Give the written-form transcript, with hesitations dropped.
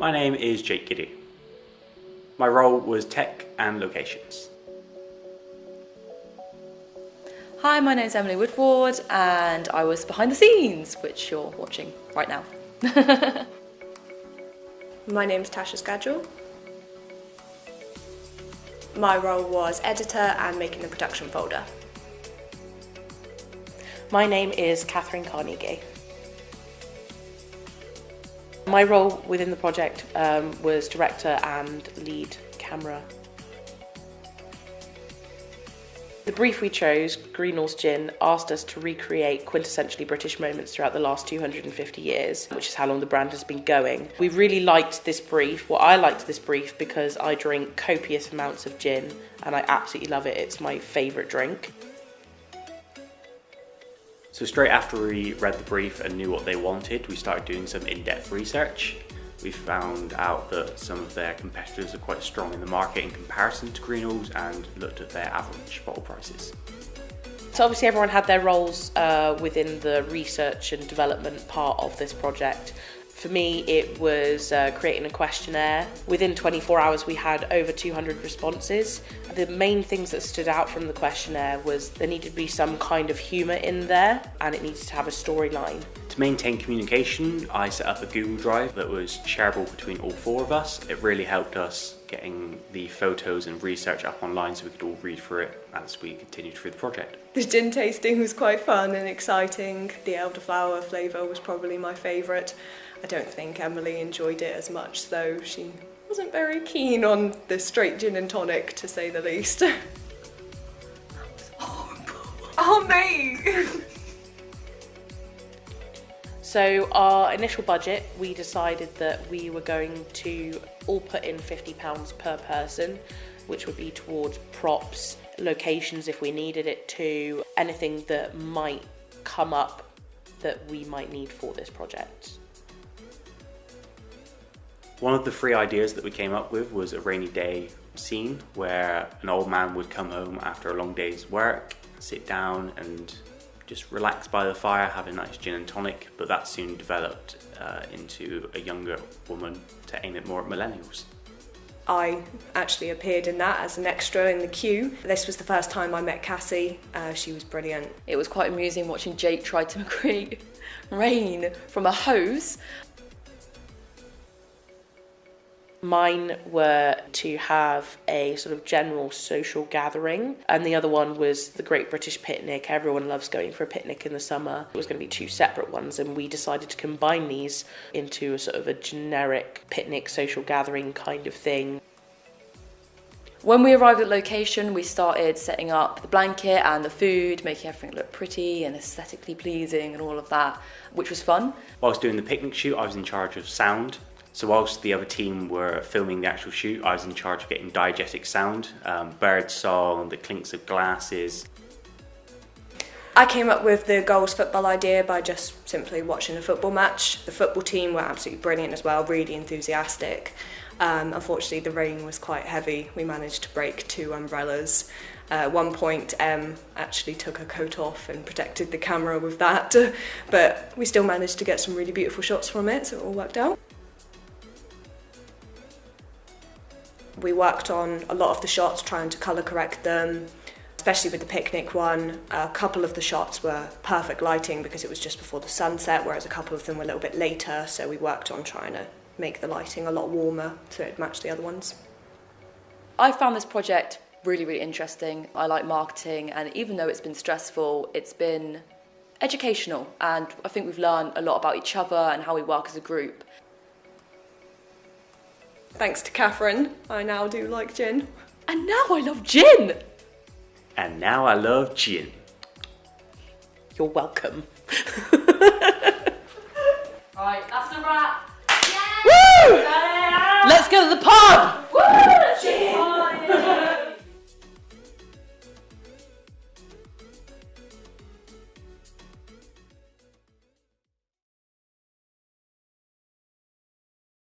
My name is Jake Giddy. My role was tech and locations. Hi, my name is Emily Woodward and I was behind the scenes, which you're watching right now. My name is Tasha Scagell. My role was editor and making the production folder. My name is Catherine Carnegie. My role within the project was director and lead camera. The brief we chose, Greenall's Gin, asked us to recreate quintessentially British moments throughout the last 250 years, which is how long the brand has been going. We really liked this brief. Well, I liked this brief because I drink copious amounts of gin and I absolutely love it. It's my favourite drink. So straight after we read the brief and knew what they wanted, we started doing some in-depth research. We found out that some of their competitors are quite strong in the market in comparison to Greenall's and looked at their average bottle prices. So obviously everyone had their roles within the research and development part of this project. For me, it was creating a questionnaire. Within 24 hours, we had over 200 responses. The main things that stood out from the questionnaire was there needed to be some kind of humour in there and it needed to have a storyline. To maintain communication, I set up a Google Drive that was shareable between all four of us. It really helped us getting the photos and research up online so we could all read through it as we continued through the project. The gin tasting was quite fun and exciting. The elderflower flavour was probably my favourite. I don't think Emily enjoyed it as much, though she wasn't very keen on the straight gin and tonic, to say the least. That was horrible. Oh, mate! So our initial budget, we decided that we were going to all put in £50 per person, which would be towards props, locations if we needed it to, anything that might come up that we might need for this project. One of the three ideas that we came up with was a rainy day scene where an old man would come home after a long day's work, sit down and just relax by the fire, have a nice gin and tonic, but that soon developed into a younger woman to aim it more at millennials. I actually appeared in that as an extra in the queue. This was the first time I met Cassie. She was brilliant. It was quite amusing watching Jake try to create rain from a hose. Mine were to have a sort of general social gathering, and the other one was the Great British Picnic. Everyone loves going for a picnic in the summer. It was going to be two separate ones, and we decided to combine these into a sort of a generic picnic social gathering kind of thing. When we arrived at location, we started setting up the blanket and the food, making everything look pretty and aesthetically pleasing and all of that, which was fun. Whilst doing the picnic shoot, I was in charge of sound. So whilst the other team were filming the actual shoot, I was in charge of getting diegetic sound, bird song, the clinks of glasses. I came up with the goals football idea by just simply watching a football match. The football team were absolutely brilliant as well, really enthusiastic. Unfortunately, the rain was quite heavy. We managed to break 2 umbrellas. At one point, actually took her coat off and protected the camera with that, but we still managed to get some really beautiful shots from it, so it all worked out. We worked on a lot of the shots, trying to colour correct them, especially with the picnic one. A couple of the shots were perfect lighting because it was just before the sunset, whereas a couple of them were a little bit later, so we worked on trying to make the lighting a lot warmer so it'd match the other ones. I found this project really, really interesting. I like marketing, and even though it's been stressful, it's been educational, and I think we've learned a lot about each other and how we work as a group. Thanks to Catherine, I now do like gin. And now I love gin! And now I love gin. You're welcome.